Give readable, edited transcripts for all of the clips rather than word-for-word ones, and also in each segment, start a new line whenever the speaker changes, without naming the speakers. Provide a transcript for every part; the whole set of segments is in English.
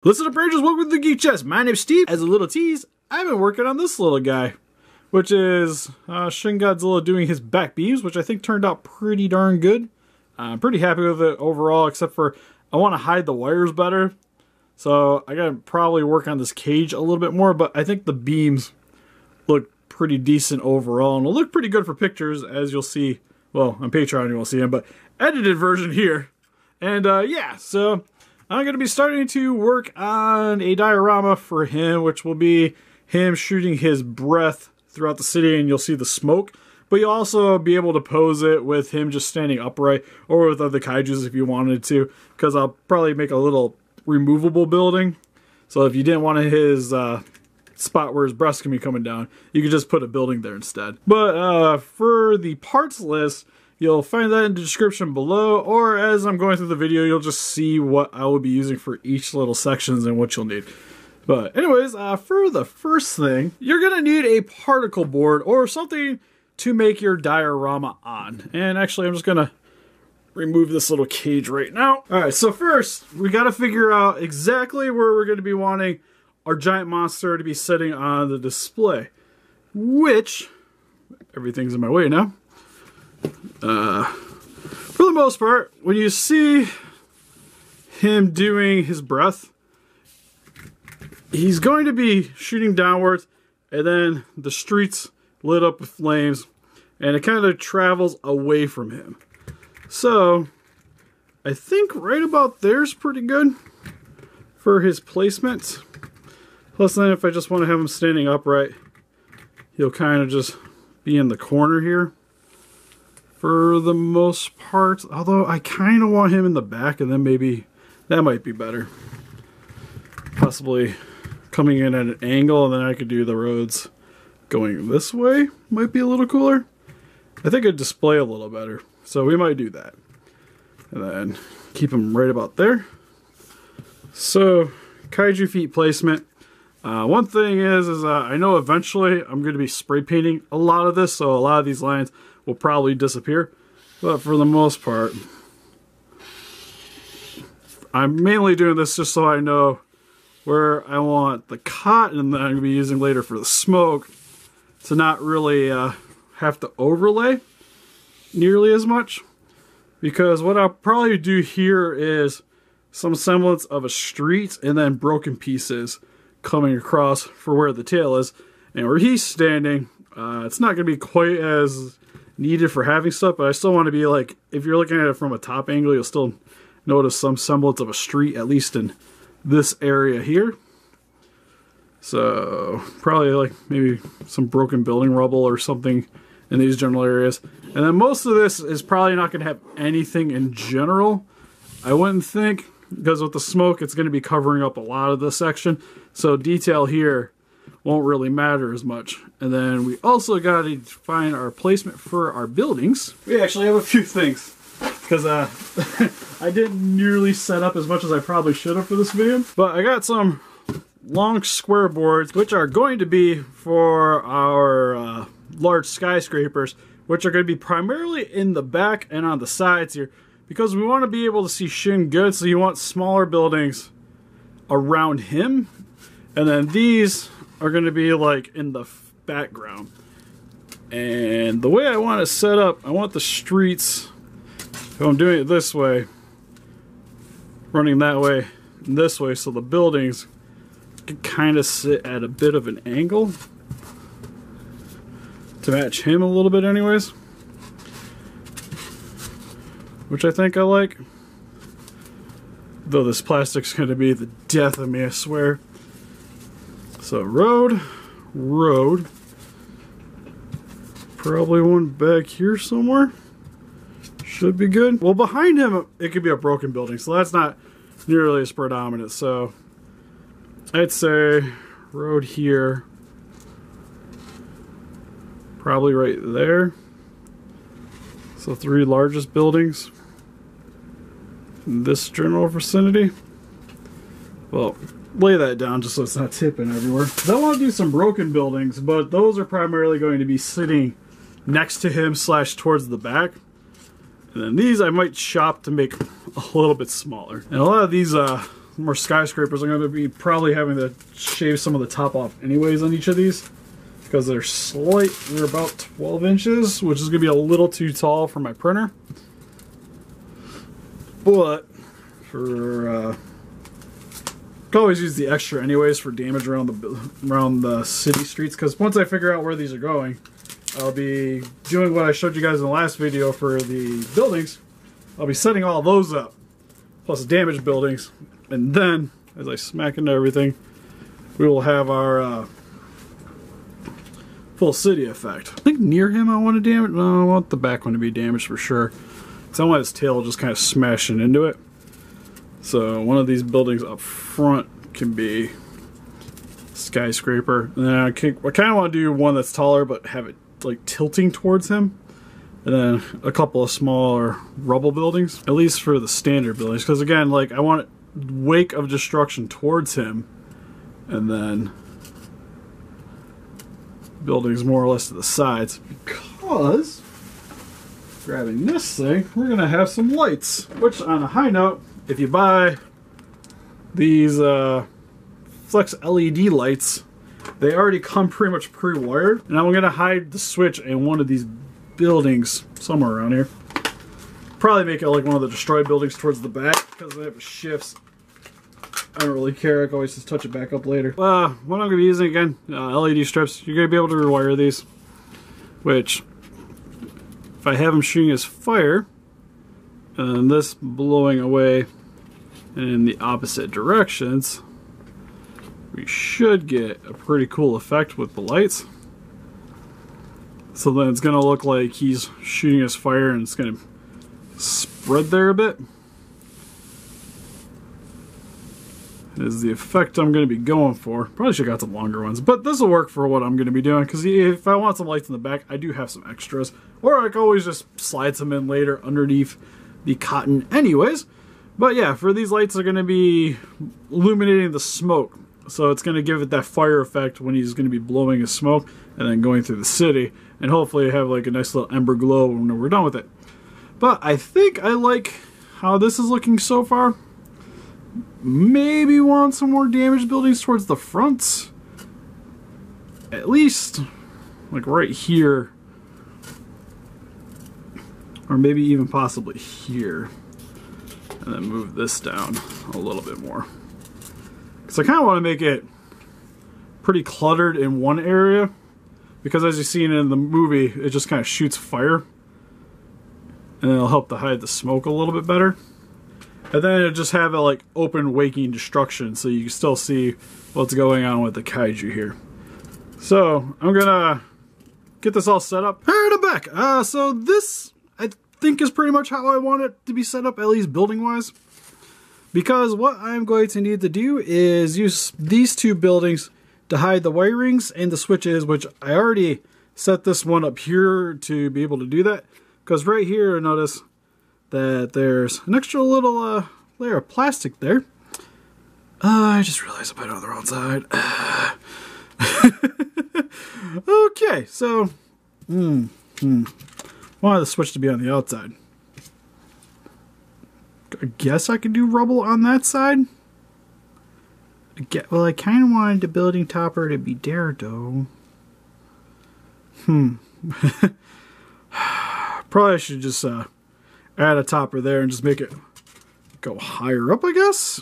Listen up, Rangers, welcome to the Geek Chest. My name's Steve. As a little tease, I've been working on this little guy, which is Shin Godzilla doing his back beams, which I think turned out pretty darn good. I'm pretty happy with it overall, except for I want to hide the wires better. So I gotta probably work on this cage a little bit more, but I think the beams look pretty decent overall, and will look pretty good for pictures, as you'll see. Well, on Patreon you won't see them, but edited version here. And yeah, so I'm going to be starting to work on a diorama for him, which will be him shooting his breath throughout the city, and you'll see the smoke. But you'll also be able to pose it with him just standing upright, or with other kaijus if you wanted to, because I'll probably make a little removable building. So if you didn't want his spot where his breath's going to be coming down, you could just put a building there instead. But for the parts list, you'll find that in the description below, or as I'm going through the video, you'll just see what I will be using for each little sections and what you'll need. But anyways, for the first thing, you're going to need a particle board or something to make your diorama on. And actually, I'm just going to remove this little cage right now. Alright, so first, we got to figure out exactly where we're going to be wanting our giant monster to be sitting on the display. Which, everything's in my way now. For the most part, when you see him doing his breath, he's going to be shooting downwards, and then the streets lit up with flames, and it kind of travels away from him. So I think right about there's pretty good for his placement. Plus then if I just want to have him standing upright, he'll kind of just be in the corner here for the most part, although I kind of want him in the back, and then maybe that might be better. Possibly coming in at an angle, and then I could do the roads going this way. Might be a little cooler. I think it'd display a little better, so we might do that. And then keep him right about there. So, kaiju feet placement. One thing is I know eventually I'm going to be spray painting a lot of this, so a lot of these lines will probably disappear, but for the most part, I'm mainly doing this just so I know where I want the cotton that I'm going to be using later for the smoke to not really have to overlay nearly as much, because what I'll probably do here is some semblance of a street and then broken pieces coming across for where the tail is, and where he's standing, it's not going to be quite as needed for having stuff, but I still want to be like, if you're looking at it from a top angle, you'll still notice some semblance of a street, at least in this area here. So probably like maybe some broken building rubble or something in these general areas. And then most of this is probably not going to have anything in general, I wouldn't think, because with the smoke it's going to be covering up a lot of this section, so detail here won't really matter as much. And then we also got to find our placement for our buildings. We actually have a few things, because I didn't nearly set up as much as I probably should have for this video. But I got some long square boards, which are going to be for our large skyscrapers, which are going to be primarily in the back and on the sides here, because we want to be able to see Shin good, so you want smaller buildings around him. And then these are going to be like in the background. And the way I want it set up, I want the streets, if I'm doing it this way, running that way and this way, so the buildings can kind of sit at a bit of an angle to match him a little bit anyways, which I think I like. Though this plastic's going to be the death of me, I swear. So road, probably one back here somewhere. Should be good. Well, behind him, it could be a broken building, so that's not nearly as predominant. So I'd say road here, probably right there. So 3 largest buildings in this general vicinity. Well, lay that down just so it's not tipping everywhere. I want to do some broken buildings, but those are primarily going to be sitting next to him / towards the back. And then these I might shop to make a little bit smaller. And a lot of these more skyscrapers, I'm going to be probably having to shave some of the top off anyways on each of these. Because they're about 12 inches, which is going to be a little too tall for my printer. But for can always use the extra anyways for damage around the city streets. Because once I figure out where these are going, I'll be doing what I showed you guys in the last video for the buildings. I'll be setting all those up, plus damaged buildings, and then as I smack into everything, we will have our full city effect. I think near him I want to damage. No, I want the back one to be damaged for sure. Because I want his tail just kind of smashing into it. So one of these buildings up front can be skyscraper. And then I kind of want to do one that's taller but have it like tilting towards him. And then a couple of smaller rubble buildings, at least for the standard buildings. Because again, like I want wake of destruction towards him, and then buildings more or less to the sides, because grabbing this thing, we're gonna have some lights. Which, on a high note, if you buy these flex LED lights, they already come pretty much pre-wired, and I'm gonna hide the switch in one of these buildings somewhere around here. Probably make it like one of the destroyed buildings towards the back, because they have shifts. I don't really care, I can always just touch it back up later. What I'm going to be using again, LED strips. You're going to be able to rewire these, which, if I have them shooting as fire, and this blowing away in the opposite directions, we should get a pretty cool effect with the lights. So then it's going to look like he's shooting his fire, and it's going to spread there a bit. Is the effect I'm going to be going for. Probably should have got some longer ones, but this will work for what I'm going to be doing, because if I want some lights in the back, I do have some extras, or I can always just slide some in later underneath the cotton anyways. But yeah, for these lights are going to be illuminating the smoke, so it's going to give it that fire effect when he's going to be blowing his smoke and then going through the city, and hopefully have like a nice little ember glow when we're done with it. But I think I like how this is looking so far. Maybe want some more damaged buildings towards the front. At least, like right here. Or maybe even possibly here. And then move this down a little bit more. Because I kind of want to make it pretty cluttered in one area. Because as you've seen in the movie, it just kind of shoots fire. And it'll help to hide the smoke a little bit better. And then it'll just have a like open waking destruction, so you can still see what's going on with the kaiju here. So I'm gonna get this all set up. Alright, I'm back. So this I think is pretty much how I want it to be set up, at least building wise. Because what I'm going to need to do is use these two buildings to hide the wirings and the switches, which I already set this one up here to be able to do that. Because right here, notice that there's an extra little layer of plastic there. I just realized I put it on the wrong side. Okay, so wanted the switch to be on the outside. I guess I could do rubble on that side. Well, I kind of wanted the building topper to be there, though. Probably I should just add a topper there and just make it go higher up, I guess.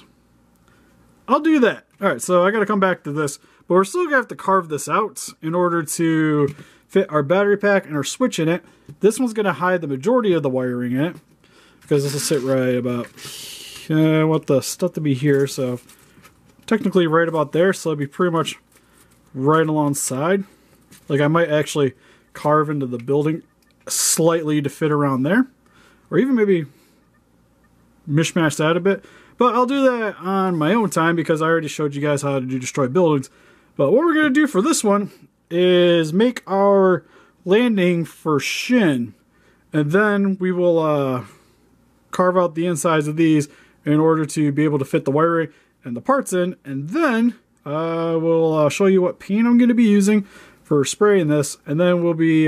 I'll do that. Alright, so I gotta come back to this, but we're still gonna have to carve this out in order to fit our battery pack and our switch in it. This one's gonna hide the majority of the wiring in it, because this will sit right about, I want the stuff to be here, so technically right about there, so it'll be pretty much right alongside. Like I might actually carve into the building slightly to fit around there. Or even maybe mishmash that a bit. But I'll do that on my own time because I already showed you guys how to do destroy buildings. But what we're going to do for this one is make our landing for Shin. And then we will carve out the insides of these in order to be able to fit the wiring and the parts in. And then we'll show you what paint I'm going to be using for spraying this. And then we'll be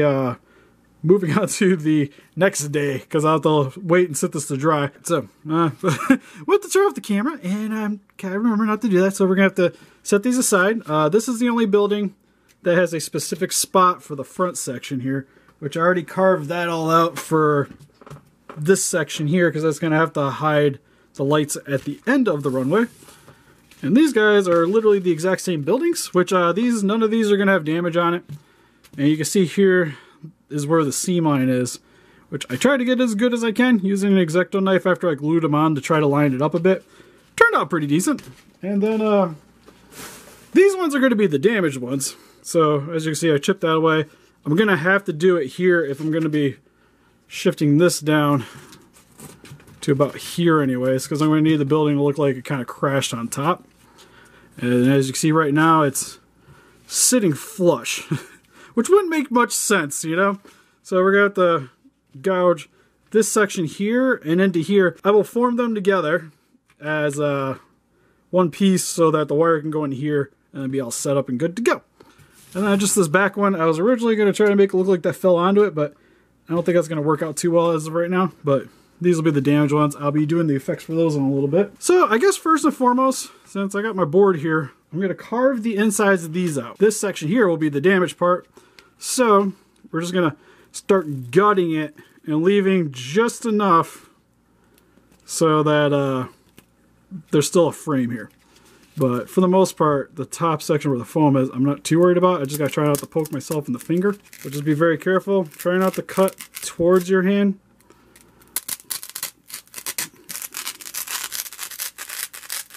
moving on to the next day, because I'll have to wait and sit this to dry. So, we'll have to turn off the camera, and I remember not to do that, so we're going to have to set these aside. This is the only building that has a specific spot for the front section here, which I already carved that all out for this section here, because that's going to have to hide the lights at the end of the runway. And these guys are literally the exact same buildings, which none of these are going to have damage on it. And you can see here is where the seam line is, which I tried to get as good as I can using an X-Acto knife after I glued them on to try to line it up a bit. Turned out pretty decent. And then these ones are going to be the damaged ones. So as you can see, I chipped that away. I'm going to have to do it here if I'm going to be shifting this down to about here anyways, because I'm going to need the building to look like it kind of crashed on top. And as you can see right now, it's sitting flush. Which wouldn't make much sense, you know? So we're going to have to gouge this section here and into here. I will form them together as one piece so that the wire can go in here and then be all set up and good to go. And then just this back one, I was originally going to try to make it look like that fell onto it, but I don't think that's going to work out too well as of right now. But these will be the damaged ones. I'll be doing the effects for those in a little bit. So I guess first and foremost, since I got my board here, I'm going to carve the insides of these out. This section here will be the damaged part. So we're just going to start gutting it and leaving just enough so that there's still a frame here. But for the most part, the top section where the foam is, I'm not too worried about. I just got to try not to poke myself in the finger. But just be very careful. Try not to cut towards your hand.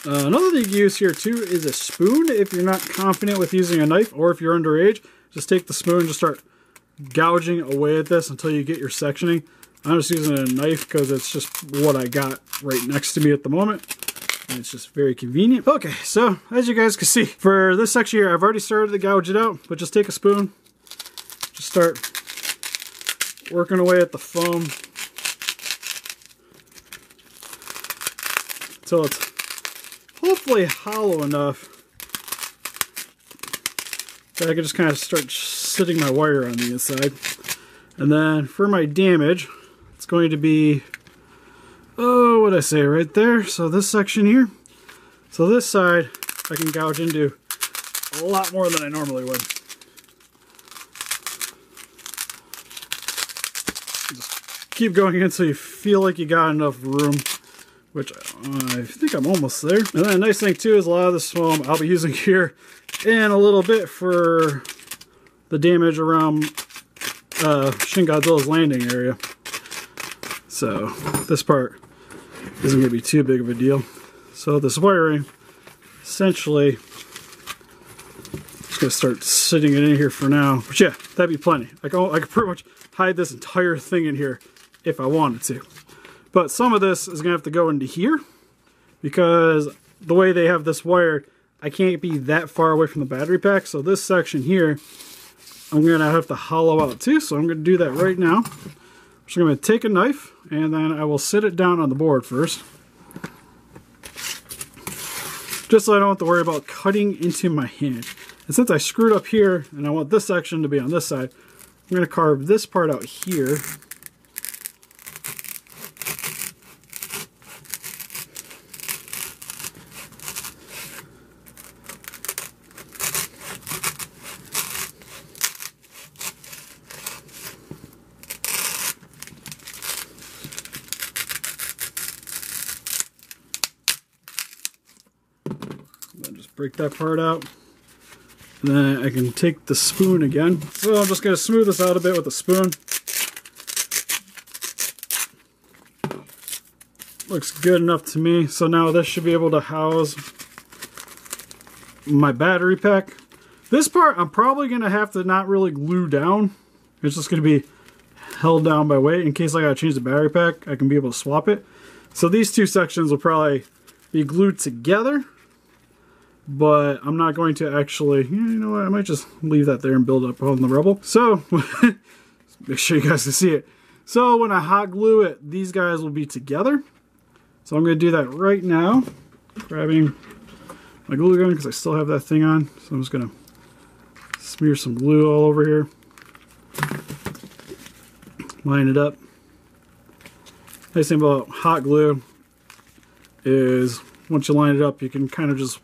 Another thing you use here too is a spoon if you're not confident with using a knife, or if you're underage. Just take the spoon and just start gouging away at this until you get your sectioning. I'm just using a knife because it's just what I got right next to me at the moment. And it's just very convenient. Okay, so as you guys can see, for this section here, I've already started to gouge it out, but just take a spoon, just start working away at the foam until it's hopefully hollow enough that I can just kind of start sitting my wire on the inside. And then for my damage, it's going to be, oh, what'd I say, right there? So this section here. So this side, I can gouge into a lot more than I normally would. Just keep going until you feel like you got enough room, which I think I'm almost there. And then a nice thing too is a lot of this foam I'll be using here and a little bit for the damage around Shin Godzilla's landing area. So this part isn't going to be too big of a deal. So this wiring, essentially, just going to start sitting it in here for now. But yeah, that'd be plenty. I could pretty much hide this entire thing in here if I wanted to. But some of this is going to have to go into here because the way they have this wired, I can't be that far away from the battery pack. So this section here, I'm going to have to hollow out too. So I'm going to do that right now. So I'm going to take a knife and then I will sit it down on the board first. Just so I don't have to worry about cutting into my hand. And since I screwed up here and I want this section to be on this side, I'm going to carve this part out here. Break that part out, and then I can take the spoon again. So I'm just going to smooth this out a bit with a spoon. Looks good enough to me. So now this should be able to house my battery pack. This part I'm probably going to have to not really glue down. It's just going to be held down by weight. In case I got to change the battery pack, I can be able to swap it. So these two sections will probably be glued together. But I'm not going to actually, you know what, I might just leave that there and build up on the rubble. So, make sure you guys can see it. So when I hot glue it, these guys will be together. So I'm going to do that right now. Grabbing my glue gun because I still have that thing on. So I'm just going to smear some glue all over here. line it up. Nice thing about hot glue is once you line it up, you can kind of just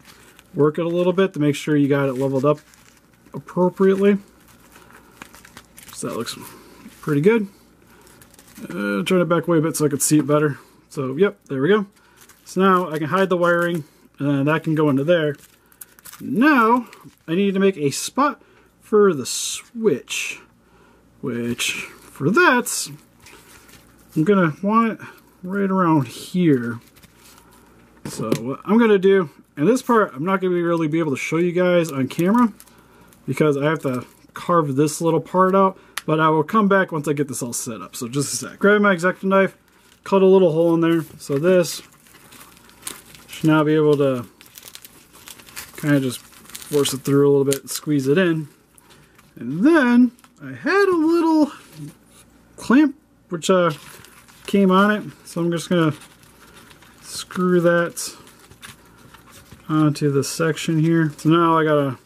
work it a little bit to make sure you got it leveled up appropriately. So that looks pretty good. Turn it back way a bit so I could see it better. So yep, there we go. So now I can hide the wiring, and that can go into there. Now I need to make a spot for the switch, which for that I'm gonna want it right around here. So what I'm gonna do, and this part I'm not gonna really be able to show you guys on camera because I have to carve this little part out, but I will come back once I get this all set up. So just a sec. Grab my X-Acto knife, cut a little hole in there. So this should now be able to kind of just force it through a little bit and squeeze it in. And then I had a little clamp which came on it, so I'm just gonna screw that onto the section here. So now I got a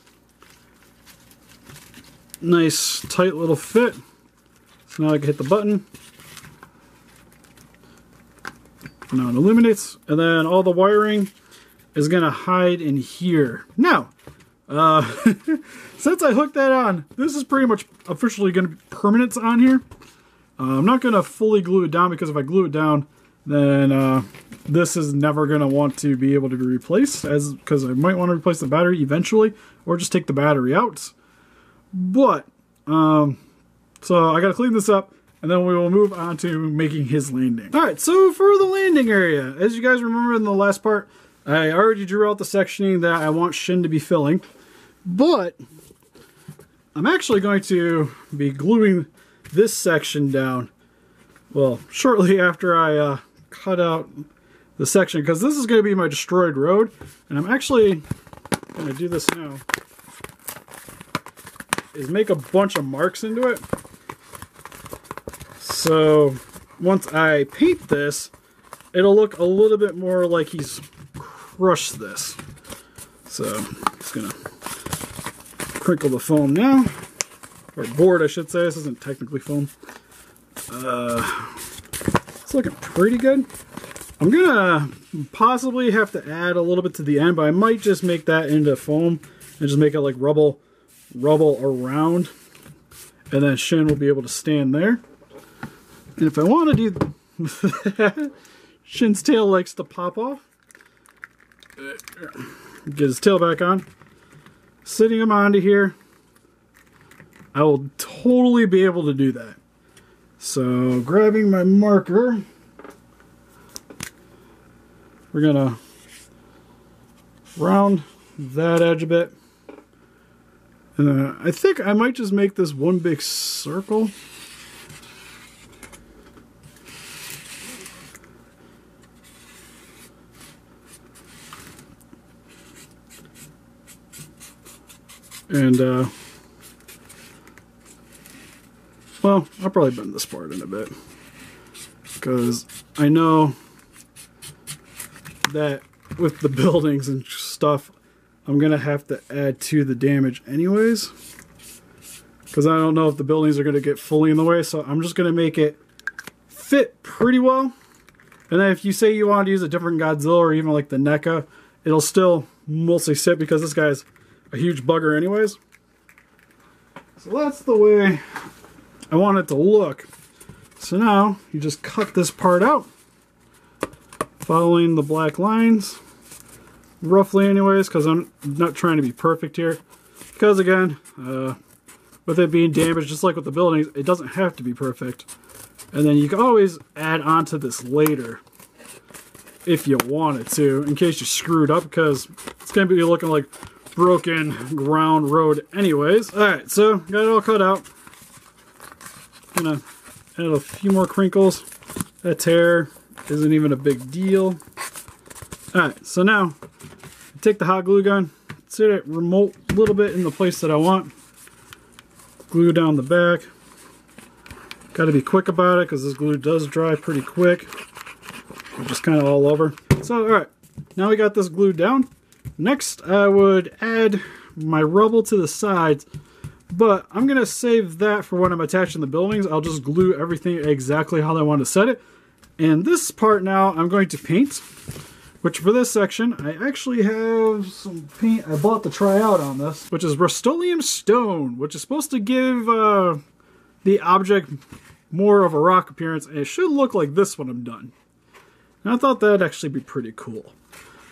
nice tight little fit. So now I can hit the button. Now it illuminates, and then all the wiring is gonna hide in here. Now, since I hooked that on, this is pretty much officially gonna be permanent on here. I'm not gonna fully glue it down because if I glue it down, then this is never gonna want to be able to be replaced, because I might want to replace the battery eventually, or just take the battery out. But so I gotta clean this up, and then we will move on to making his landing. Alright, so for the landing area, as you guys remember in the last part, I already drew out the sectioning that I want Shin to be filling, but I'm actually going to be gluing this section down, well, shortly after I cut out the section, because this is going to be my destroyed road, and I'm actually going to do this now, is make a bunch of marks into it. So once I paint this, it'll look a little bit more like he's crushed this. So I'm just gonna crinkle the foam now, or board I should say. This isn't technically foam. It's looking pretty good. I'm gonna possibly have to add a little bit to the end, but I might just make that into foam and just make it like rubble around, and then Shin will be able to stand there. And if I want to do that, Shin's tail likes to pop off. Get his tail back on. Sitting him onto here, I will totally be able to do that. So grabbing my marker, we're gonna round that edge a bit. And I think I might just make this one big circle. And, well, I'll probably bend this part in a bit, because I know that with the buildings and stuff, I'm going to have to add to the damage anyways, because I don't know if the buildings are going to get fully in the way, so I'm just going to make it fit pretty well. And then if you say you want to use a different Godzilla or even like the NECA, it'll still mostly sit because this guy's a huge bugger anyways. So that's the way I want it to look. So now you just cut this part out, following the black lines, roughly anyways, because I'm not trying to be perfect here. Because again, with it being damaged, just like with the buildings, it doesn't have to be perfect. And then you can always add on to this later if you wanted to, in case you screwed up, because it's going to be looking like broken ground road anyways. Alright, so got it all cut out. Gonna add a few more crinkles. That tear isn't even a big deal. Alright, so now take the hot glue gun, set it remote a little bit in the place that I want. Glue down the back. Got to be quick about it because this glue does dry pretty quick. Just kind of all over. So alright, now we got this glued down. Next, I would add my rubble to the sides But I'm going to save that for when I'm attaching the buildings. I'll just glue everything exactly how I want to set it. And this part now I'm going to paint, which for this section I actually have some paint I bought to try out on this, which is Rust-Oleum Stone, which is supposed to give the object more of a rock appearance, and it should look like this when I'm done. And I thought that'd actually be pretty cool.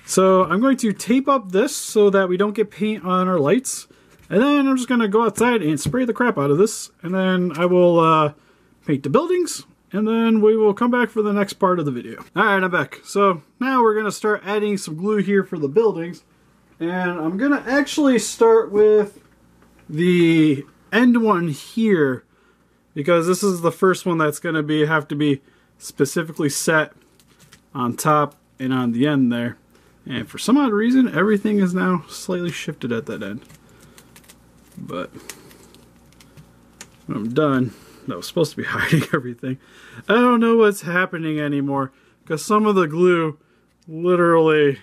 So I'm going to tape up this so that we don't get paint on our lights. And then I'm just going to go outside and spray the crap out of this. And then I will paint the buildings. And then we will come back for the next part of the video. Alright, I'm back. So now we're going to start adding some glue here for the buildings. And I'm going to actually start with the end one here, because this is the first one that's going to have to be specifically set on top and on the end there. And for some odd reason, everything is now slightly shifted at that end. But when I'm done, that was supposed to be hiding everything. I don't know what's happening anymore, because some of the glue literally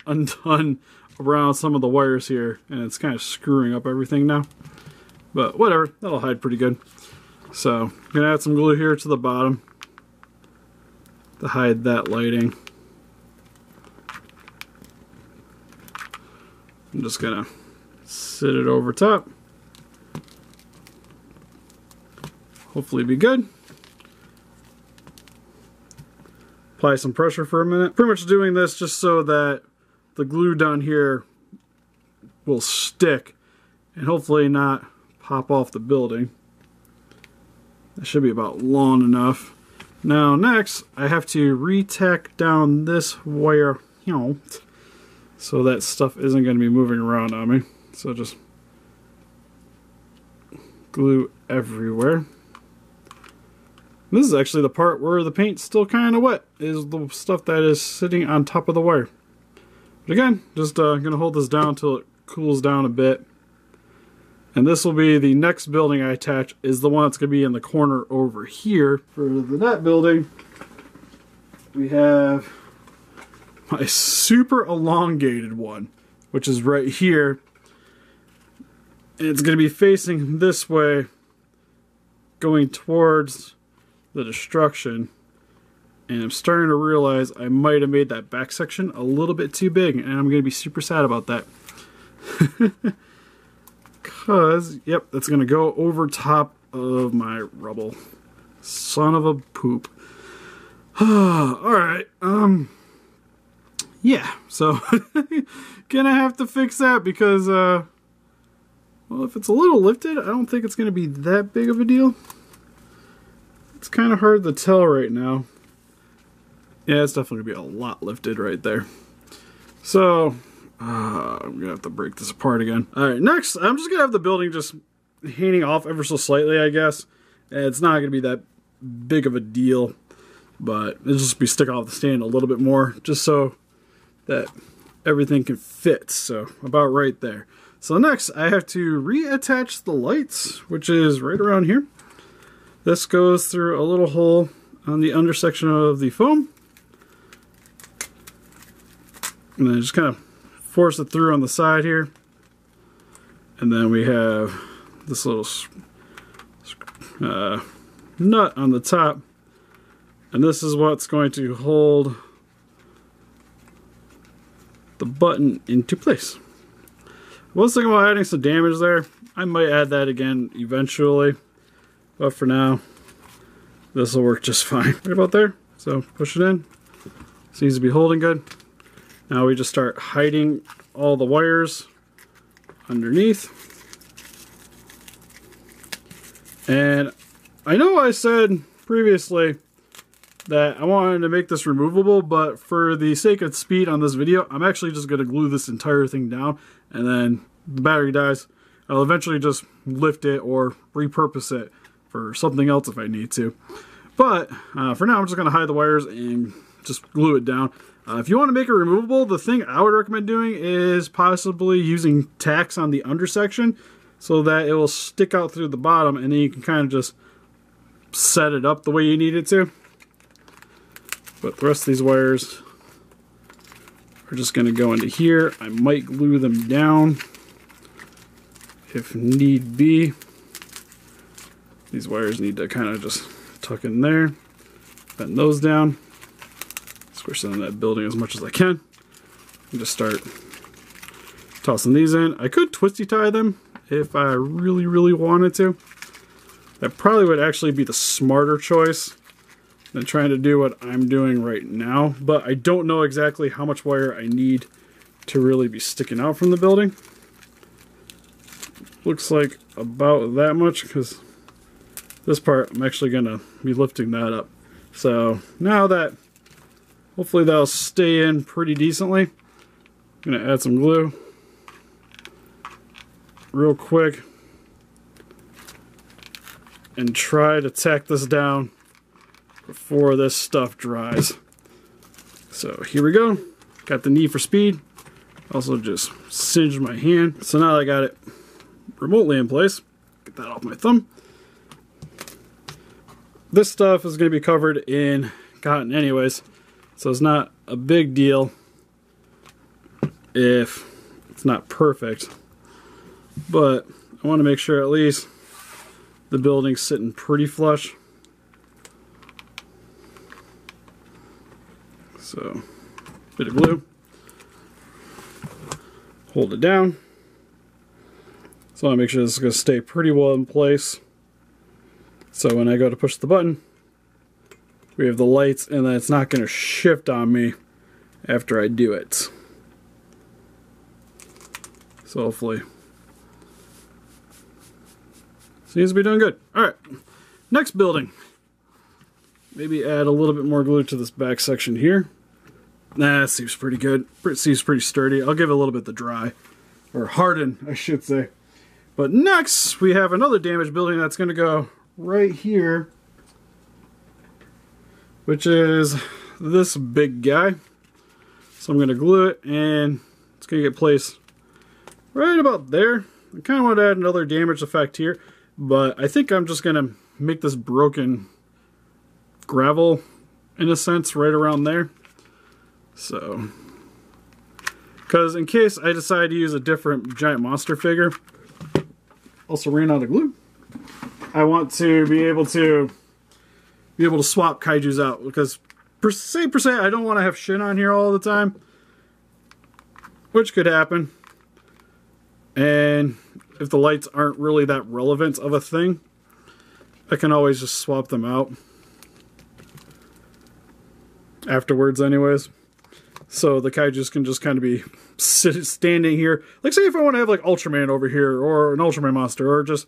undone around some of the wires here, and it's kind of screwing up everything now. But whatever, that'll hide pretty good. So I'm gonna add some glue here to the bottom to hide that lighting. I'm just gonna sit it over top. Hopefully be good. Apply some pressure for a minute. Pretty much doing this just so that the glue down here will stick and hopefully not pop off the building. That should be about long enough. Now next, I have to re-tack down this wire, so that stuff isn't going to be moving around on me. So just glue everywhere. This is actually the part where the paint's still kind of wet, is the stuff that is sitting on top of the wire. But again, just going to hold this down until it cools down a bit. And this will be the next building I attach, is the one that's going to be in the corner over here. For the net building, we have my super elongated one, which is right here. And it's going to be facing this way, going towards the destruction. And I'm starting to realize I might have made that back section a little bit too big, and I'm going to be super sad about that. Because, yep, that's going to go over top of my rubble. Son of a poop. Alright, yeah, so gonna have to fix that because, well, if it's a little lifted, I don't think it's going to be that big of a deal. It's kind of hard to tell right now. Yeah, it's definitely going to be a lot lifted right there. So, I'm going to have to break this apart again. Alright, next, I'm just going to have the building just hanging off ever so slightly, I guess. It's not going to be that big of a deal, but it'll just be sticking off the stand a little bit more, just so that everything can fit. So, about right there. So next, I have to reattach the lights, which is right around here. This goes through a little hole on the undersection of the foam. And then just kind of force it through on the side here. And then we have this little nut on the top. And this is what's going to hold the button into place. I was thinking about adding some damage there. I might add that again eventually. But for now, this will work just fine. Right about there. So push it in. Seems to be holding good. Now we just start hiding all the wires underneath. And I know I said previously that I wanted to make this removable, but for the sake of speed on this video, I'm actually just going to glue this entire thing down, and then the battery dies. I'll eventually just lift it or repurpose it for something else if I need to. But for now, I'm just going to hide the wires and just glue it down. If you want to make it removable, the thing I would recommend doing is possibly using tacks on the undersection so that it will stick out through the bottom, and then you can kind of just set it up the way you need it to. But the rest of these wires are just going to go into here. I might glue them down if need be. These wires need to kind of just tuck in there. Bend those down. Squish them in that building as much as I can. And just start tossing these in. I could twisty tie them if I really, really wanted to. That probably would actually be the smarter choice than trying to do what I'm doing right now. But I don't know exactly how much wire I need to really be sticking out from the building. Looks like about that much, because this part I'm actually going to be lifting that up. So now that, hopefully that'll stay in pretty decently, I'm going to add some glue real quick and try to tack this down before this stuff dries. So here we go. Got the knee for speed. Also just singed my hand. So now I got it remotely in place. Get that off my thumb. This stuff is going to be covered in cotton anyways, so it's not a big deal if it's not perfect. But I want to make sure at least the building's sitting pretty flush. So, bit of glue. Hold it down. So I want to make sure this is going to stay pretty well in place. So when I go to push the button, we have the lights, and then it's not going to shift on me after I do it. So hopefully seems to be doing good. Alright, next building. Maybe add a little bit more glue to this back section here. Nah, that seems pretty good. It seems pretty sturdy. I'll give it a little bit to dry. Or harden, I should say. But next, we have another damaged building that's going to go right here, which is this big guy. So I'm going to glue it, and it's going to get placed right about there. I kind of want to add another damage effect here, but I think I'm just going to make this broken gravel, in a sense, right around there. So, because in case I decide to use a different giant monster figure, also ran out of glue, I want to be able to swap kaijus out, because per se I don't want to have Shin on here all the time, which could happen. And if the lights aren't really that relevant of a thing, I can always just swap them out afterwards anyways. So the kaijus can just kind of be standing here. Like, say if I want to have like Ultraman over here, or an Ultraman monster, or just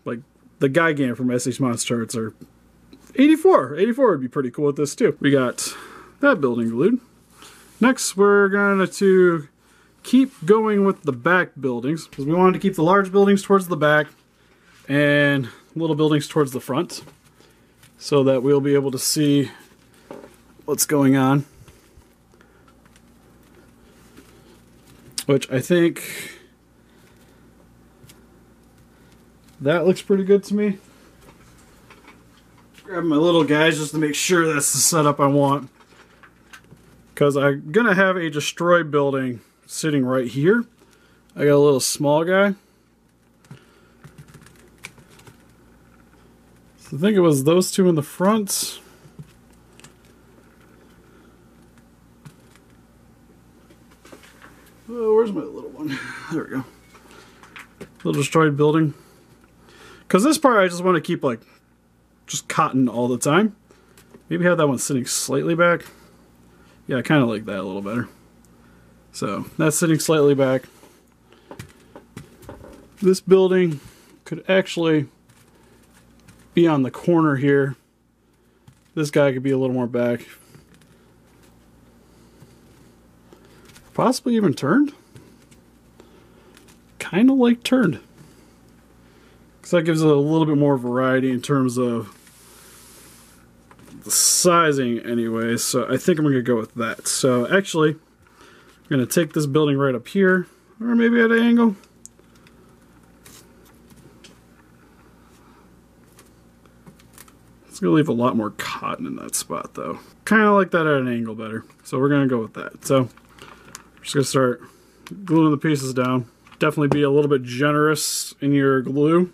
like the Gigan from SH Monster Arts, or 84. 84 would be pretty cool with this too. We got that building glued. Next, we're going to keep going with the back buildings, because we wanted to keep the large buildings towards the back and little buildings towards the front, so that we'll be able to see what's going on. Which I think that looks pretty good to me. Grab my little guys just to make sure that's the setup I want, because I'm gonna have a destroyed building sitting right here. I got a little small guy. So I think it was those two in the front. Oh, where's my little one? There we go. Little destroyed building. Because this part I just want to keep like just cotton all the time. Maybe have that one sitting slightly back. Yeah, I kind of like that a little better. So that's sitting slightly back. This building could actually be on the corner here. This guy could be a little more back. Possibly even turned. Kind of like turned. Because that gives it a little bit more variety in terms of the sizing anyway. So I think I'm going to go with that. So actually, I'm going to take this building right up here. Or maybe at an angle. It's going to leave a lot more cotton in that spot though. Kind of like that at an angle better. So we're going to go with that. So just going to start gluing the pieces down. Definitely be a little bit generous in your glue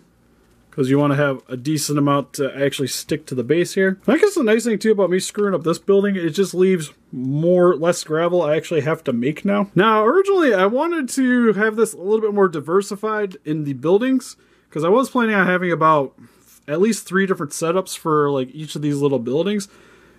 because you want to have a decent amount to actually stick to the base here. I guess the nice thing too about me screwing up this building, it just leaves less gravel I actually have to make now. Now, originally I wanted to have this a little bit more diversified in the buildings, because I was planning on having about at least 3 different setups for like each of these little buildings,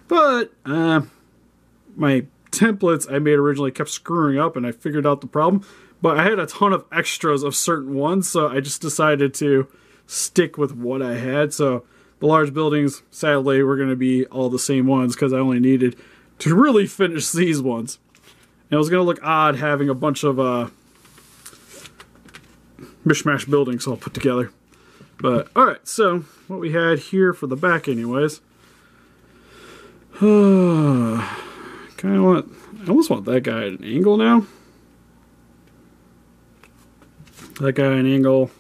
but my templates I made originally kept screwing up, and I figured out the problem. But I had a ton of extras of certain ones, so I just decided to stick with what I had. So the large buildings, sadly, were going to be all the same ones because I only needed to really finish these ones. And it was going to look odd having a bunch of mishmash buildings all put together. But alright, so what we had here for the back anyways. I almost want that guy at an angle now. That guy at an angle.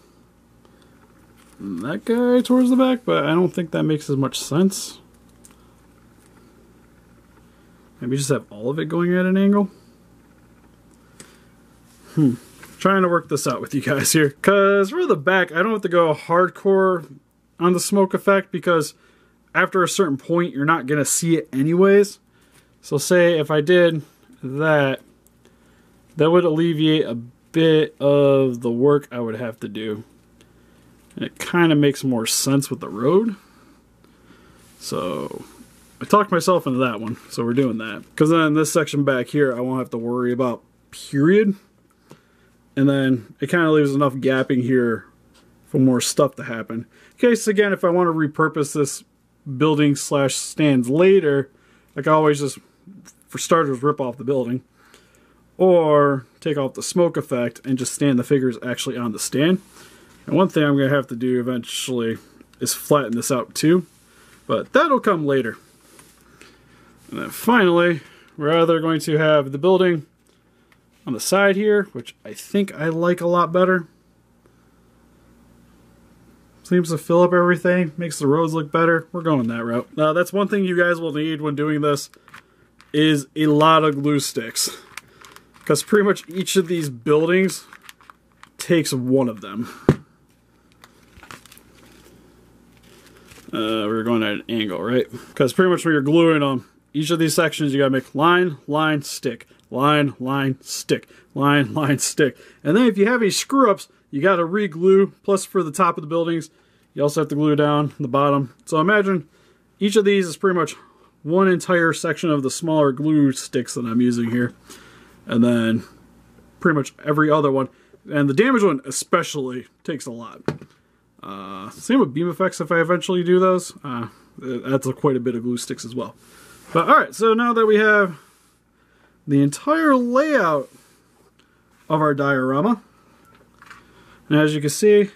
That guy towards the back, but I don't think that makes as much sense. Maybe just have all of it going at an angle. Trying to work this out with you guys here. Because for the back, I don't have to go hardcore on the smoke effect, because after a certain point, you're not going to see it anyways. So say if I did that, that would alleviate a bit of the work I would have to do. And it kind of makes more sense with the road. So I talked myself into that one, so we're doing that. Because then this section back here, I won't have to worry about period. And then it kind of leaves enough gapping here for more stuff to happen. In case, again, if I want to repurpose this building / stands later, I can always just, for starters, rip off the building. Or take off the smoke effect and just stand the figures actually on the stand. And one thing I'm going to have to do eventually is flatten this out too. But that'll come later. And then finally, we're either going to have the building on the side here, which I think I like a lot better. Seems to fill up everything, makes the roads look better. We're going that route. Now, that's one thing you guys will need when doing this, is a lot of glue sticks. Because pretty much each of these buildings takes one of them. We're going at an angle, right? Because pretty much when you're gluing them, each of these sections you gotta make line, line, stick. Line, line, stick. Line, line, stick. And then if you have any screw-ups, you gotta re-glue. Plus for the top of the buildings, you also have to glue down the bottom. So imagine each of these is pretty much one entire section of the smaller glue sticks that I'm using here. And then pretty much every other one. And the damaged one especially takes a lot. Same with beam effects if I eventually do those. That's quite a bit of glue sticks as well. But alright, so now that we have the entire layout of our diorama, and as you can see,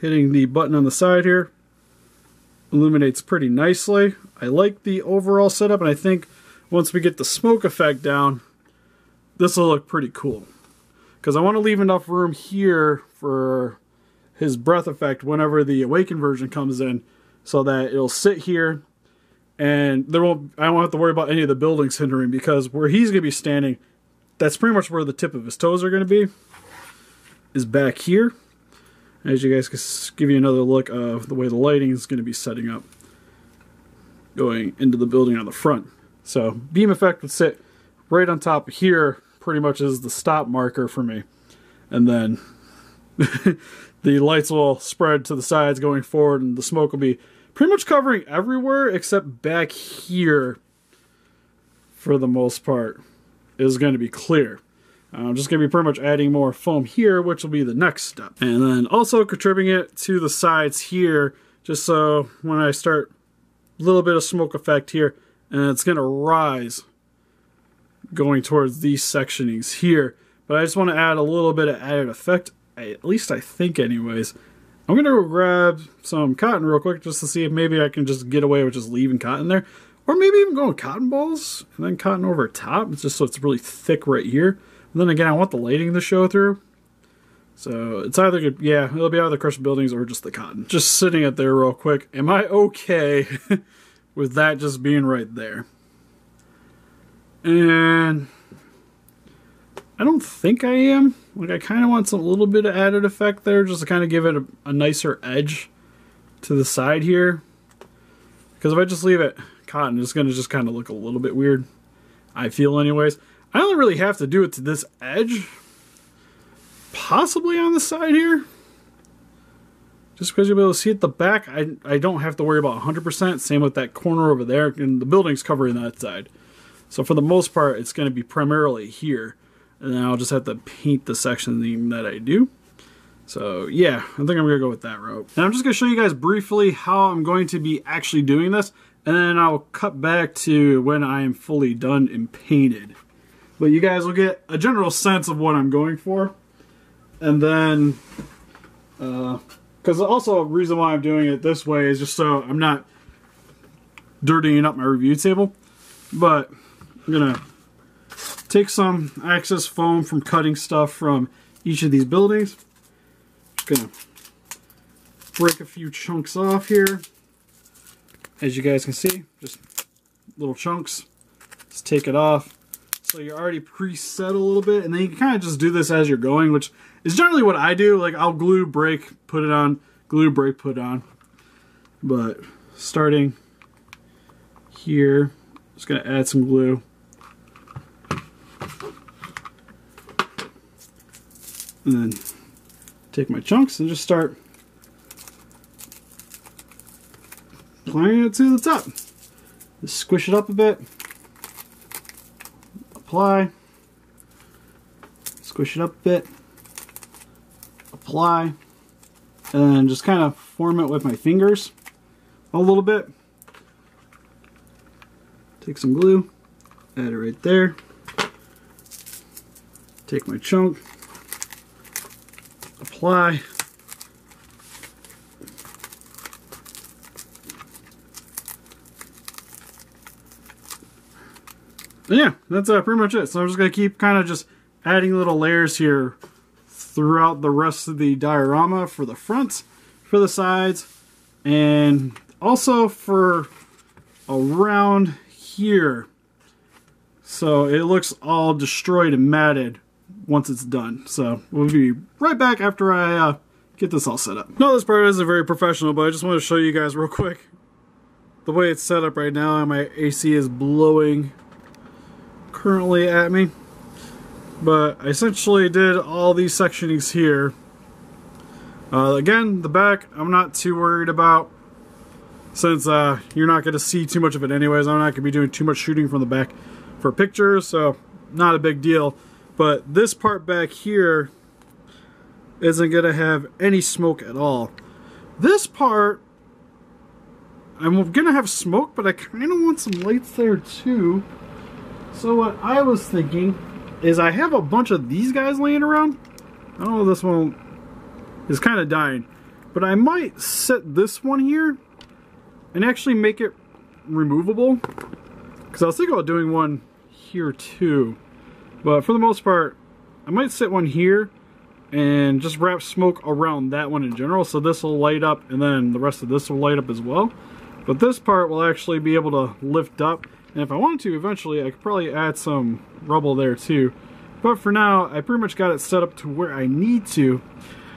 hitting the button on the side here illuminates pretty nicely. I like the overall setup, and I think once we get the smoke effect down, this will look pretty cool. Because I want to leave enough room here for his breath effect whenever the awakened version comes in, so that it'll sit here and I won't have to worry about any of the buildings hindering, because where he's going to be standing, that's pretty much where the tip of his toes are going to be, is back here. As you guys can give you another look of the way the lighting is going to be setting up going into the building on the front. So beam effect would sit right on top of here, pretty much as the stop marker for me. And then the lights will spread to the sides going forward, and the smoke will be pretty much covering everywhere except back here, for the most part, is going to be clear. I'm just going to be pretty much adding more foam here, which will be the next step. And then also contributing it to the sides here, just so when I start a little bit of smoke effect here, and it's going to rise going towards these sectionings here. But I just want to add a little bit of added effect, at least I think anyways. I'm going to go grab some cotton real quick just to see if maybe I can just get away with just leaving cotton there. Or maybe even going cotton balls and then cotton over top, just so it's really thick right here. And then again, I want the lighting to show through. So it's either, yeah, it'll be either crushed buildings or just the cotton. Just sitting it there real quick. Am I okay with that just being right there? And I don't think I am. Like, I kind of want some little bit of added effect there just to kind of give it a nicer edge. to the side here. Because if I just leave it cotton, it's going to just kind of look a little bit weird. I feel anyways. I only really have to do it to this edge. Possibly on the side here. Just because you'll be able to see at the back, I don't have to worry about 100%. Same with that corner over there. And the building's covering that side. So for the most part, it's going to be primarily here. And then I'll just have to paint the section that I do. So yeah, I think I'm going to go with that route. And I'm just going to show you guys briefly how I'm going to be actually doing this. And then I'll cut back to when I am fully done and painted. But you guys will get a general sense of what I'm going for. And then, because also a reason why I'm doing it this way is just so I'm not dirtying up my review table. But I'm going to take some excess foam from cutting stuff from each of these buildings. Gonna break a few chunks off here. As you guys can see, just little chunks. Just take it off. So you're already preset a little bit, and then you can kind of just do this as you're going, which is generally what I do. Like I'll glue, break, put it on, glue, break, put it on. But starting here, just gonna add some glue. And then take my chunks and just start applying it to the top. Just squish it up a bit. Apply. Squish it up a bit. Apply. And then just kind of form it with my fingers a little bit. Take some glue. Add it right there. Take my chunk. Apply. And yeah, that's pretty much it. So I'm just going to keep kind of just adding little layers here throughout the rest of the diorama for the front, for the sides, and also for around here. So it looks all destroyed and matted once it's done. So we'll be right back after I get this all set up. No, this part isn't very professional, but I just want to show you guys real quick the way it's set up right now, and my AC is blowing currently at me. But I essentially did all these sectionings here. Again, the back I'm not too worried about, since you're not going to see too much of it anyways. I'm not going to be doing too much shooting from the back for pictures, so not a big deal. But this part back here isn't going to have any smoke at all. This part, I'm going to have smoke, but I kind of want some lights there too. So what I was thinking is I have a bunch of these guys laying around. I don't know, this one is kind of dying. But I might set this one here and actually make it removable. Because I was thinking about doing one here too. But for the most part, I might set one here and just wrap smoke around that one in general. So this will light up, and then the rest of this will light up as well. But this part will actually be able to lift up. And if I wanted to, eventually, I could probably add some rubble there too. But for now, I pretty much got it set up to where I need to.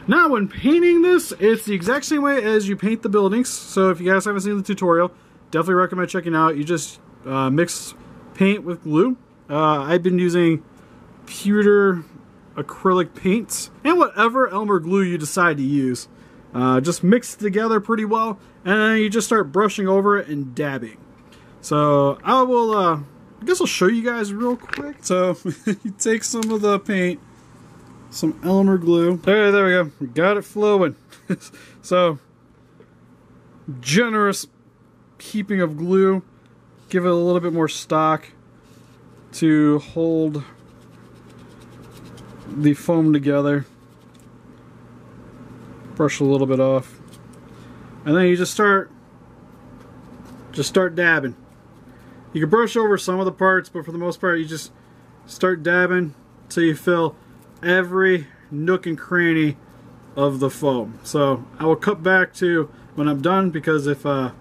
Now, when painting this, it's the exact same way as you paint the buildings. So if you guys haven't seen the tutorial, definitely recommend checking out. You just mix paint with glue. I've been using pewter acrylic paints and whatever Elmer glue you decide to use. Just mix it together pretty well, and then you just start brushing over it and dabbing. So I will, I guess I'll show you guys real quick. So you take some of the paint, some Elmer glue. There we go. We got it flowing. So generous heaping of glue. Give it a little bit more stock to hold the foam together. Brush a little bit off, and then you just start dabbing. You can brush over some of the parts, but for the most part you just start dabbing till you fill every nook and cranny of the foam. So I will cut back to when I'm done, because if I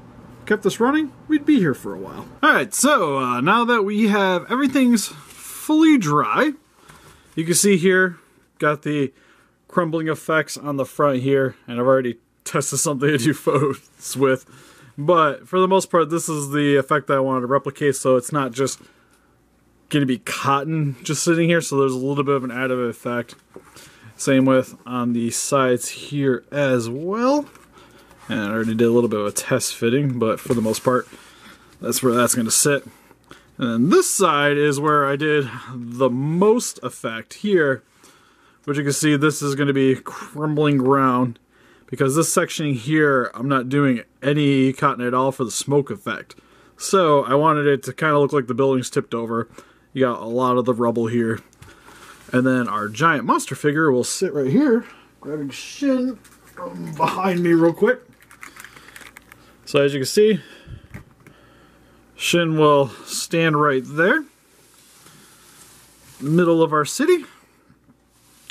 kept this running, we'd be here for a while. Alright, so now that we have everything's fully dry, you can see here, got the crumbling effects on the front here, and I've already tested something to do photos with. But for the most part, this is the effect that I wanted to replicate, so it's not just going to be cotton just sitting here, so there's a little bit of an added effect. Same with on the sides here as well. And I already did a little bit of a test fitting, but for the most part, that's where that's going to sit. And then this side is where I did the most effect here, which you can see this is going to be crumbling ground, because this section here, I'm not doing any cotton at all for the smoke effect. So I wanted it to kind of look like the building's tipped over. You got a lot of the rubble here. And then our giant monster figure will sit right here, grabbing Shin behind me real quick. So as you can see, Shin will stand right there, middle of our city.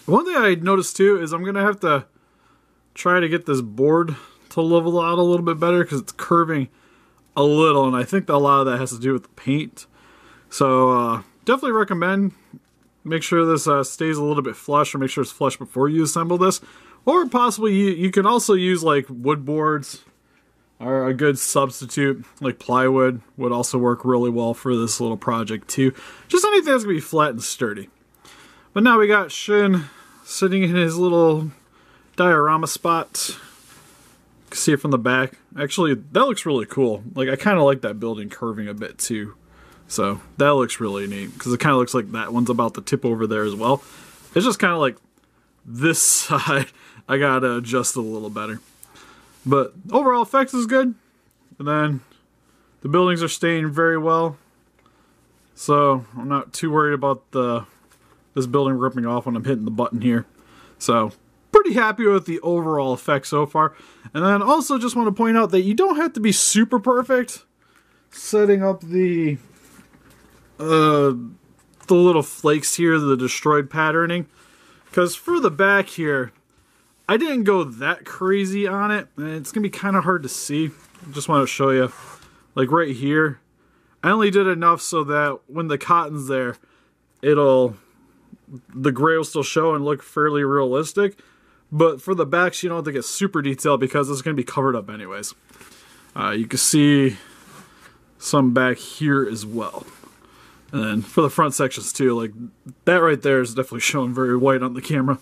One thing I noticed too is I'm going to have to try to get this board to level out a little bit better, because it's curving a little, and I think a lot of that has to do with the paint. So definitely recommend make sure this stays a little bit flush, or make sure it's flush before you assemble this. Or possibly you can also use like wood boards, or a good substitute like plywood would also work really well for this little project too. Just anything that's gonna be flat and sturdy. But now we got Shin sitting in his little diorama spot. You can see it from the back. Actually, that looks really cool. Like, I kind of like that building curving a bit too. So that looks really neat, because it kind of looks like that one's about to tip over there as well. It's just kind of like this side I gotta adjust it a little better. But overall effects is good. And then the buildings are staying very well. So I'm not too worried about this building ripping off when I'm hitting the button here. So pretty happy with the overall effect so far. And then also just want to point out that you don't have to be super perfect setting up the little flakes here, the destroyed patterning. Because for the back here, I didn't go that crazy on it, and it's going to be kind of hard to see. I just want to show you, like right here, I only did enough so that when the cotton's there, the gray will still show and look fairly realistic. But for the backs, you don't have to get super detailed, because it's going to be covered up anyways. You can see some back here as well. And then for the front sections too, like that right there is definitely showing very white on the camera.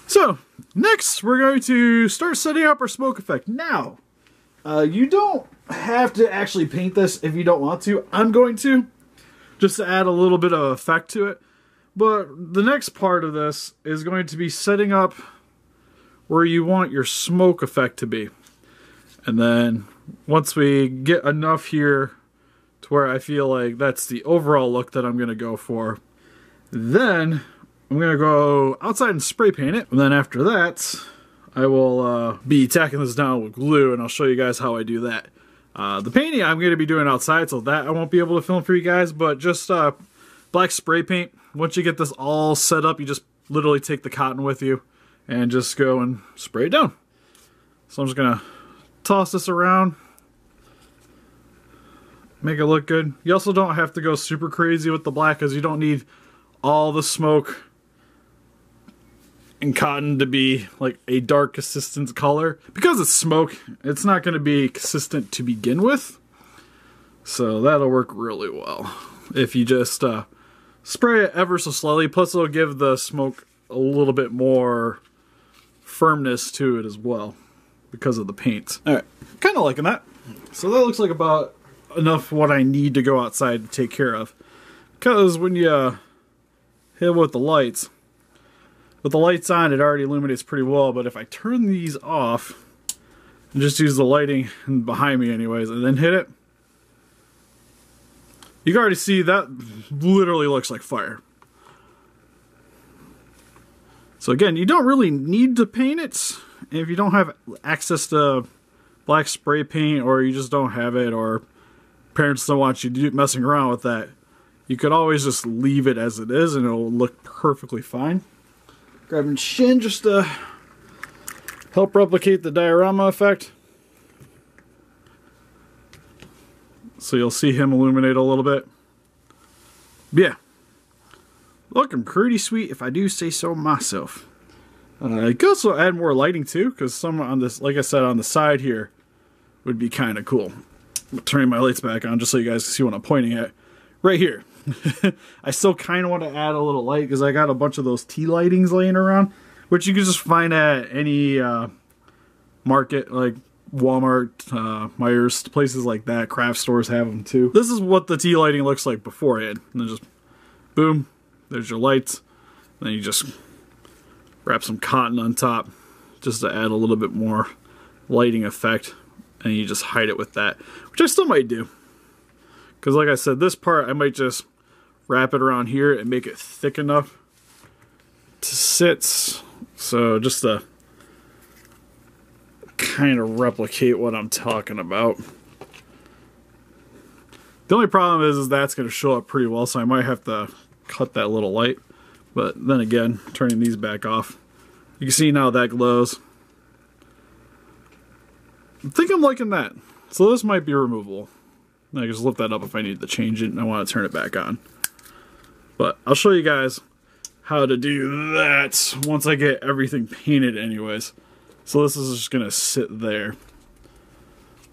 So, next we're going to start setting up our smoke effect. Now, you don't have to actually paint this if you don't want to. I'm going to, just to add a little bit of effect to it. But the next part of this is going to be setting up where you want your smoke effect to be. And then, once we get enough here to where I feel like that's the overall look that I'm going to go for, then I'm going to go outside and spray paint it. And then after that, I will be tacking this down with glue, and I'll show you guys how I do that. The painting I'm going to be doing outside, so that I won't be able to film for you guys, but just black spray paint. Once you get this all set up, you just literally take the cotton with you and just go and spray it down. So I'm just going to toss this around, make it look good. You also don't have to go super crazy with the black, because you don't need all the smoke and cotton to be like a dark consistent color. Because it's smoke, it's not going to be consistent to begin with. So that'll work really well if you just spray it ever so slowly. Plus it'll give the smoke a little bit more firmness to it as well, because of the paint. Alright, kind of liking that. So that looks like about enough what I need to go outside to take care of. Because when you hit with the lights, with the lights on, it already illuminates pretty well. But if I turn these off and just use the lighting behind me anyways, and then hit it, you can already see that literally looks like fire. So again, you don't really need to paint it. If you don't have access to black spray paint, or you just don't have it, or parents don't want you messing around with that, you could always just leave it as it is and it'll look perfectly fine. Grabbing Shin just to help replicate the diorama effect. So you'll see him illuminate a little bit. Yeah. Looking pretty sweet if I do say so myself. You could also add more lighting too, because some on this, like I said, on the side here would be kind of cool. I'm turning my lights back on just so you guys can see what I'm pointing at. Right here. I still kind of want to add a little light because I got a bunch of those tea lightings laying around, which you can just find at any market, like Walmart, Myers, places like that. Craft stores have them too. This is what the tea lighting looks like beforehand. And then just boom, there's your lights. And then you just wrap some cotton on top just to add a little bit more lighting effect. And you just hide it with that, which I still might do. Because like I said, this part I might just wrap it around here and make it thick enough to sit. So just to kind of replicate what I'm talking about. The only problem is that's going to show up pretty well, so I might have to cut that little light. But then again, turning these back off, you can see now that glows. I think I'm liking that. So this might be removable. I can just lift that up if I need to change it and I want to turn it back on. But I'll show you guys how to do that once I get everything painted anyways. So this is just going to sit there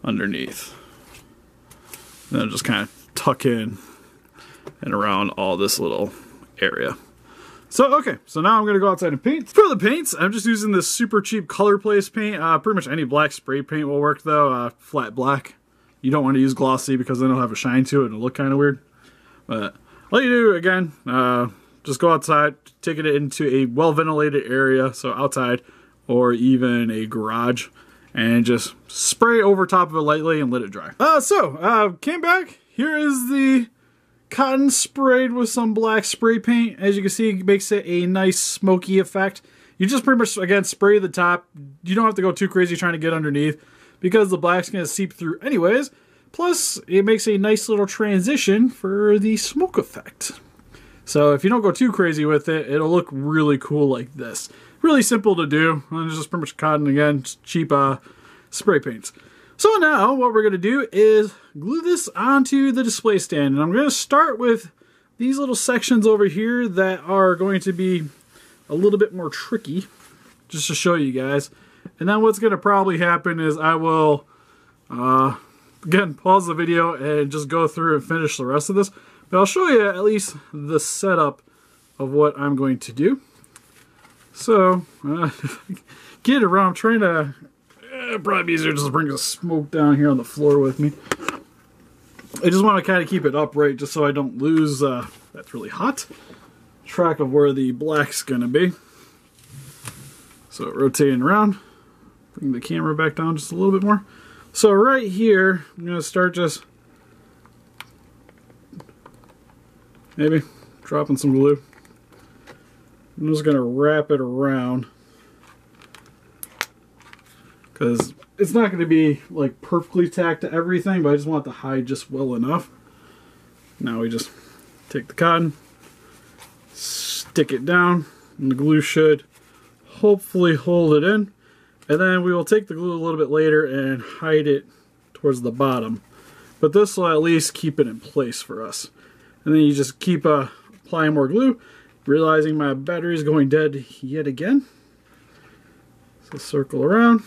underneath. And then just kind of tuck in and around all this little area. So, okay, so now I'm going to go outside and paint. For the paints, I'm just using this super cheap Color Place paint. Pretty much any black spray paint will work though, flat black. You don't want to use glossy because then it'll have a shine to it and it'll look kind of weird. But all you do, again, just go outside, take it into a well-ventilated area, so outside, or even a garage, and just spray over top of it lightly and let it dry. Came back. Here is the cotton sprayed with some black spray paint. As you can see, it makes it a nice smoky effect. You just pretty much, again, spray the top. You don't have to go too crazy trying to get underneath because the black's going to seep through anyways. Plus, it makes a nice little transition for the smoke effect. So if you don't go too crazy with it, it'll look really cool like this. Really simple to do. And it's just pretty much cotton again, just cheap spray paints. So now what we're going to do is glue this onto the display stand. And I'm going to start with these little sections over here that are going to be a little bit more tricky, just to show you guys. And then what's going to probably happen is I will, again, pause the video and just go through and finish the rest of this. But I'll show you at least the setup of what I'm going to do. So, get it around. I'm trying to, probably be easier just to bring the smoke down here on the floor with me. I just want to kind of keep it upright just so I don't lose, that's really hot, track of where the black's going to be. So rotating around, bring the camera back down just a little bit more. So right here, I'm going to start just maybe dropping some glue. I'm just going to wrap it around because it's not going to be like perfectly tacked to everything, but I just want it to hide just well enough. Now we just take the cotton, stick it down, and the glue should hopefully hold it in. And then we will take the glue a little bit later and hide it towards the bottom. But this will at least keep it in place for us. And then you just keep applying more glue, realizing my battery is going dead yet again. So circle around,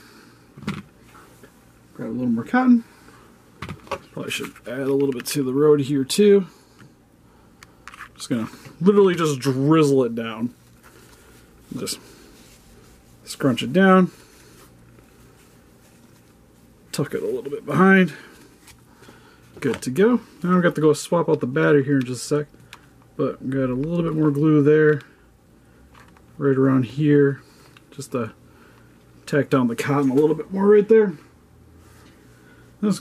grab a little more cotton. Probably should add a little bit to the road here too. Just gonna literally just drizzle it down. Just scrunch it down. Tuck it a little bit behind. Good to go. Now I've got to go swap out the battery here in just a sec. But I've got a little bit more glue there. Right around here. Just to tack down the cotton a little bit more right there. Let's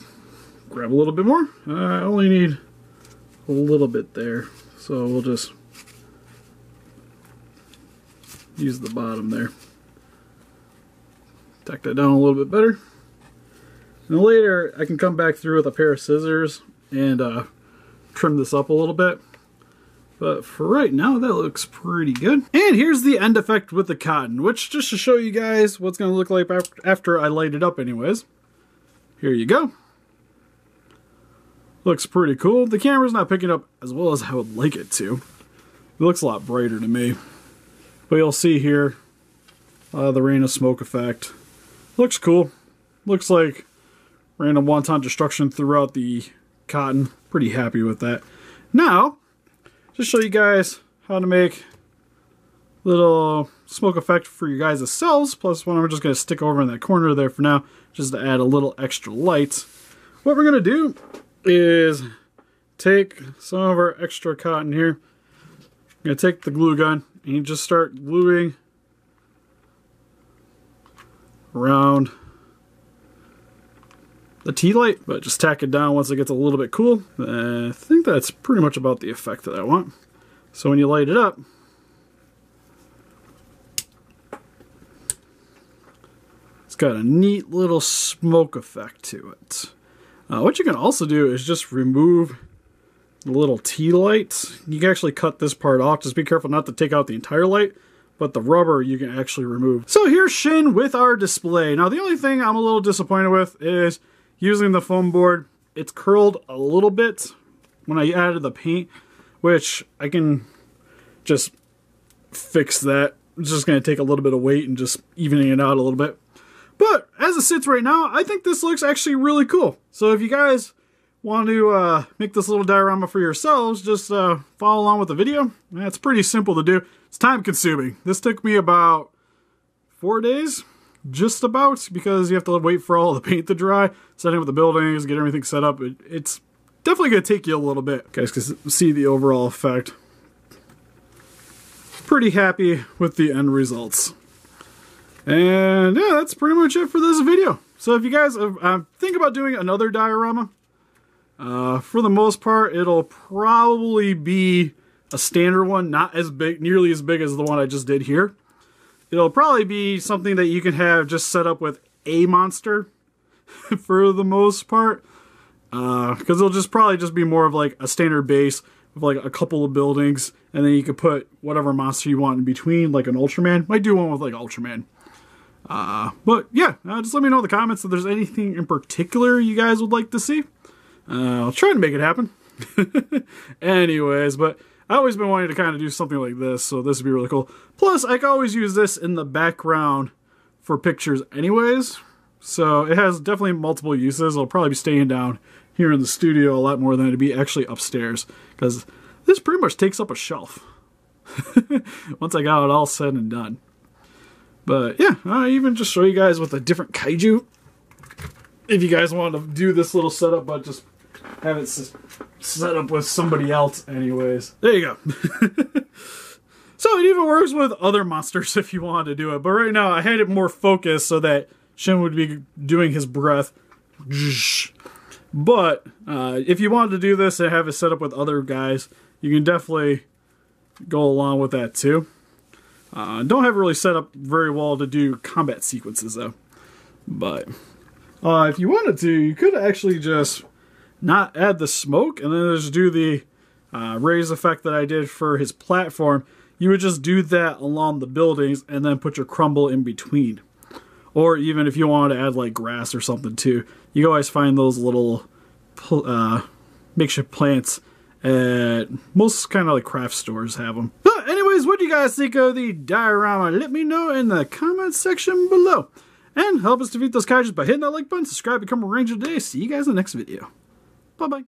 grab a little bit more. I only need a little bit there. So we'll just use the bottom there. Tack that down a little bit better. And later I can come back through with a pair of scissors and trim this up a little bit. But for right now, that looks pretty good. And here's the end effect with the cotton, which just to show you guys what's going to look like after I light it up anyways. Here you go. Looks pretty cool. The camera's not picking up as well as I would like it to. It looks a lot brighter to me. But you'll see here, the rain of smoke effect. Looks cool. Looks like random wanton destruction throughout the cotton. Pretty happy with that. Now, just show you guys how to make little smoke effect for your guys' cells. Plus one I'm just going to stick over in that corner there for now, just to add a little extra light. What we're going to do is take some of our extra cotton here. I'm going to take the glue gun and you just start gluing around the tea light, but just tack it down once it gets a little bit cool. I think that's pretty much about the effect that I want. So when you light it up, it's got a neat little smoke effect to it. What you can also do is just remove the little tea lights. You can actually cut this part off. Just be careful not to take out the entire light, but the rubber you can actually remove. So here's Shin with our display. Now the only thing I'm a little disappointed with is using the foam board. It's curled a little bit when I added the paint, which I can just fix that. It's just going to take a little bit of weight and just evening it out a little bit. But as it sits right now, I think this looks actually really cool. So if you guys want to make this little diorama for yourselves, just follow along with the video. It's pretty simple to do. It's time consuming. This took me about 4 days, just about, because you have to wait for all the paint to dry, setting up the buildings, get everything set up. It's definitely going to take you a little bit. You guys can see the overall effect. Pretty happy with the end results. And yeah, that's pretty much it for this video. So if you guys think about doing another diorama, for the most part, it'll probably be a standard one, not as big, nearly as big as the one I just did here. It'll probably be something that you can have just set up with a monster for the most part. Because it'll probably just be more of like a standard base with like a couple of buildings, and then you could put whatever monster you want in between, like an Ultraman. Might do one with like Ultraman. But yeah, just let me know in the comments if there's anything in particular you guys would like to see. I'll try to make it happen. Anyways, but I've always been wanting to kind of do something like this, so this would be really cool. Plus, I can always use this in the background for pictures anyways. So it has definitely multiple uses. I'll probably be staying down here in the studio a lot more than it'd be actually upstairs, because this pretty much takes up a shelf once I got it all said and done. But yeah, I'll even just show you guys with a different kaiju. If you guys want to do this little setup, but just have it set up with somebody else anyways. There you go. So it even works with other monsters if you want to do it. But right now I had it more focused so that Shin would be doing his breath. But if you wanted to do this and have it set up with other guys, you can definitely go along with that too. Don't have it really set up very well to do combat sequences though. But if you wanted to, you could actually just not add the smoke and then just do the raise effect that I did for his platform. You would just do that along the buildings and then put your crumble in between. Or even if you wanted to add like grass or something too, you can always find those little makeshift plants at most kind of like craft stores have them. But anyways, what do you guys think of the diorama? Let me know in the comments section below. And help us defeat those kaijus by hitting that like button, subscribe, become a ranger today. See you guys in the next video. Bye-bye.